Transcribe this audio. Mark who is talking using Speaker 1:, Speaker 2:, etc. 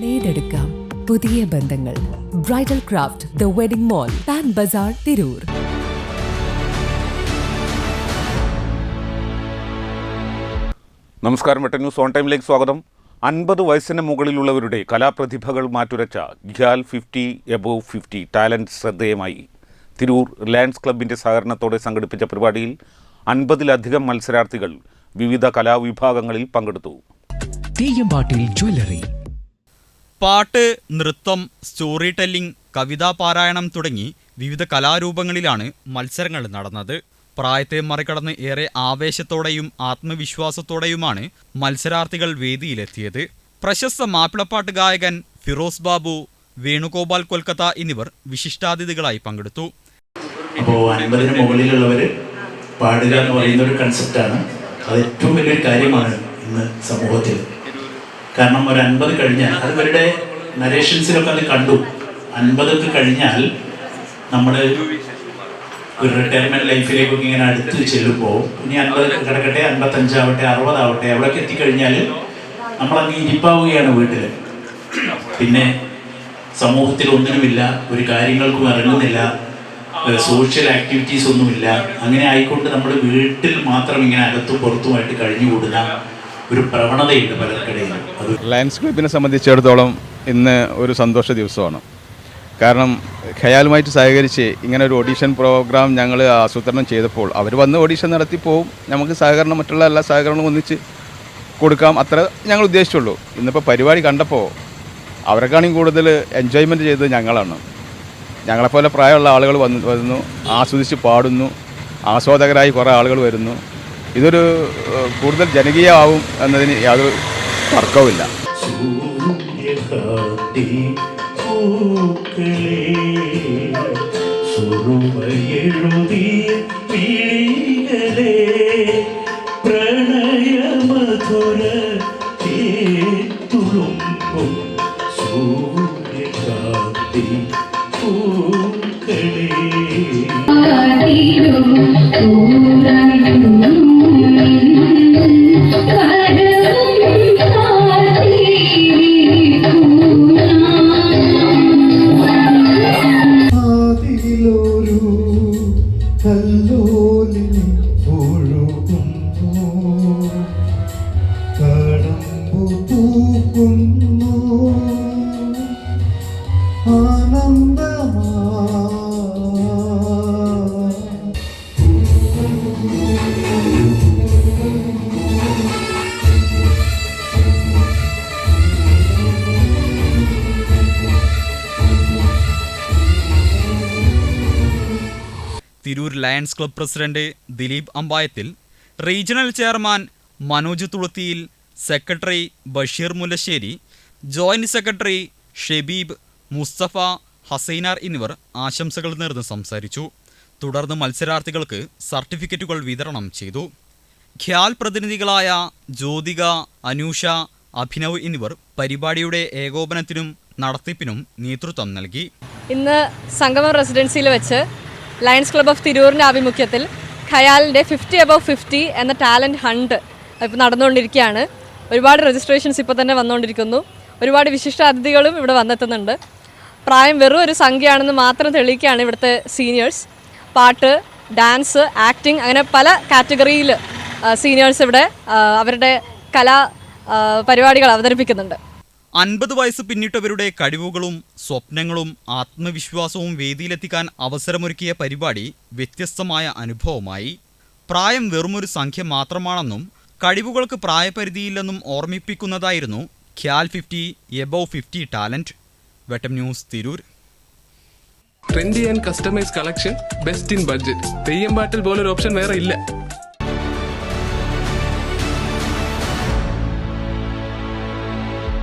Speaker 1: നേടെടുക്കാം പുതിയ ബന്ധങ്ങൾ. Bridal craft the wedding mall, Pan Bazaar, Tirur.
Speaker 2: നമസ്കാരം. വെട്ട ന്യൂസ് ഓൺ ടൈമിലേക്ക് സ്വാഗതം. 50 വയസ്സിന് മുകളിലുള്ളവരുടെ കലാപ്രതിഭകൾ മാറ്റുരച്ച ഖ്യാൽ 50 എബോവ് 50 ടാലൻറ്റ് ശ്രദ്ധേയമായി. തിരൂർ ലയൺസ് ക്ലബിൻ്റെ സഹകരണത്തോടെ സംഘടിപ്പിച്ച പരിപാടിയിൽ 50-ലധികം മത്സരാർത്ഥികൾ വിവിധ കലാവിഭാഗങ്ങളിൽ പങ്കെടുത്തു.
Speaker 3: പാട്ട്, നൃത്തം, സ്റ്റോറി ടെല്ലിംഗ്, കവിതാ പാരായണം തുടങ്ങി വിവിധ കലാരൂപങ്ങളിലാണ് മത്സരങ്ങൾ നടന്നത്. പ്രായത്തെ മറികടന്ന് ഏറെ ആവേശത്തോടെയും ആത്മവിശ്വാസത്തോടെയുമാണ് മത്സരാർത്ഥികൾ വേദിയിലെത്തിയത്. പ്രശസ്ത മാപ്പിളപ്പാട്ട് ഗായകൻ ഫിറോസ് ബാബു, വേണുഗോപാൽ കൊൽക്കത്ത എന്നിവർ വിശിഷ്ടാതിഥികളായി പങ്കെടുത്തു.
Speaker 4: അപ്പോൾ 50-ന് മുകളിലുള്ളവർ പാടുക എന്ന് പറയുന്ന ഒരു കൺസെപ്റ്റാണ്. അത് ഏറ്റവും വലിയൊരു കാര്യമാണ് ഇന്ന് സമൂഹത്തിൽ. കാരണം ഒരു 50 കഴിഞ്ഞാൽ, അത് ഇവരുടെ നരേഷൻസിലൊക്കെ അത് കണ്ടു, 50 കഴിഞ്ഞാൽ നമ്മൾ ഒരു റിട്ടയർമെൻറ്റ് ലൈഫിലേക്കൊക്കെ ഇങ്ങനെ അടുത്ത് ചെല്ലുമ്പോൾ ഇനി 50 കിടക്കട്ടെ, 55 ആവട്ടെ, 60 ആവട്ടെ, അവിടെയൊക്കെ എത്തിക്കഴിഞ്ഞാൽ നമ്മളങ്ങ് ഇരിപ്പാവുകയാണ് വീട്ടിൽ. പിന്നെ സമൂഹത്തിൽ ഒന്നിനുമില്ല, ഒരു കാര്യങ്ങൾക്കും ഇറങ്ങുന്നില്ല, സോഷ്യൽ ആക്ടിവിറ്റീസ് ഒന്നുമില്ല. അങ്ങനെ ആയിക്കൊണ്ട് നമ്മൾ വീട്ടിൽ മാത്രം ഇങ്ങനെ അകത്തും പുറത്തുമായിട്ട് കഴിഞ്ഞുകൂടുന്ന ഒരു പ്രവണതയുണ്ട് പലർക്കിടയിൽ.
Speaker 5: ലയൺസ് ക്ലബിനെ സംബന്ധിച്ചിടത്തോളം ഇന്ന് ഒരു സന്തോഷ ദിവസമാണ്. കാരണം ഖയാലുമായിട്ട് സഹകരിച്ച് ഇങ്ങനെ ഒരു ഓഡീഷൻ പ്രോഗ്രാം ഞങ്ങൾ ആസൂത്രണം ചെയ്തപ്പോൾ അവർ വന്ന് ഓഡീഷൻ നടത്തി പോവും, നമുക്ക് സഹകരണം, മറ്റുള്ള എല്ലാ സഹകരണവും ഒന്നിച്ച് കൊടുക്കാം, അത്ര ഞങ്ങൾ ഉദ്ദേശിച്ചുള്ളൂ. ഇന്നിപ്പോൾ പരിപാടി കണ്ടപ്പോൾ അവരെക്കാണെങ്കിൽ കൂടുതൽ എൻജോയ്മെൻറ്റ് ചെയ്തത് ഞങ്ങളാണ്. ഞങ്ങളെപ്പോലെ പ്രായമുള്ള ആളുകൾ വന്നു ആസ്വദിച്ച് പാടുന്നു, ആസ്വാദകരായി കുറേ ആളുകൾ വരുന്നു. ഇതൊരു കൂടുതൽ ജനകീയമാവും എന്നതിന് യാതൊരു തർക്കവുമില്ല.
Speaker 3: Tirur lions club president Dileep അമ്പായത്തിൽ, റീജിയണൽ ചെയർമാൻ മനോജ് തുളുത്തിയിൽ, secretary Basheer Mullassery, joint secretary Shebeeb, Musthafa, Hasainar എന്നിവർ ആശംസകൾ നേർന്ന് സംസാരിച്ചു. തുടർന്ന് മത്സരാർത്ഥികൾക്ക് സർട്ടിഫിക്കറ്റുകൾ വിതരണം ചെയ്തു. ഖ്യാൽ പ്രതിനിധികളായ ജ്യോതിക, അനൂഷ, അഭിനവ് എന്നിവർ പരിപാടിയുടെ ഏകോപനത്തിനും നടത്തിപ്പിനും നേതൃത്വം നൽകി.
Speaker 6: ഇന്ന് സംഗമം റെസിഡൻസിയിൽ വെച്ച് ലയൺസ് ക്ലബ് ഓഫ് തിരൂരിൻ്റെ ആഭിമുഖ്യത്തിൽ ഖയാലിൻ്റെ 50 എബോവ് 50 എന്ന ടാലൻറ്റ് ഹണ്ട് ഇപ്പോൾ നടന്നുകൊണ്ടിരിക്കുകയാണ്. ഒരുപാട് രജിസ്ട്രേഷൻസ് ഇപ്പോൾ തന്നെ വന്നുകൊണ്ടിരിക്കുന്നു. ഒരുപാട് വിശിഷ്ട അതിഥികളും ഇവിടെ വന്നെത്തുന്നുണ്ട്. പ്രായം വെറും ഒരു സംഖ്യയാണെന്ന് മാത്രം തെളിയിക്കുകയാണ് ഇവിടുത്തെ സീനിയേഴ്സ്. പാട്ട്, ഡാൻസ്, ആക്ടിങ്, അങ്ങനെ പല കാറ്റഗറിയിൽ സീനിയേഴ്സ് ഇവിടെ അവരുടെ കലാ പരിപാടികൾ അവതരിപ്പിക്കുന്നുണ്ട്.
Speaker 3: 50 വയസ്സ് പിന്നിട്ടവരുടെ കഴിവുകളും സ്വപ്നങ്ങളും ആത്മവിശ്വാസവും വേദിയിലെത്തിക്കാൻ അവസരമൊരുക്കിയ പരിപാടി വ്യത്യസ്തമായ അനുഭവമായി. പ്രായം വെറുമൊരു സംഖ്യ മാത്രമാണെന്നും കഴിവുകൾക്ക് പ്രായപരിധിയില്ലെന്നും ഓർമ്മിപ്പിക്കുന്നതായിരുന്നു ഖ്യാൽ 50 എബോവ് 50 ടാലന്റ്. വെട്ടം news, Tirur.
Speaker 7: Trendy and customise collection, best in budget. Theyyam പാട്ടിൽ പോലൊരു ഓപ്ഷൻ വേറെ ഇല്ല.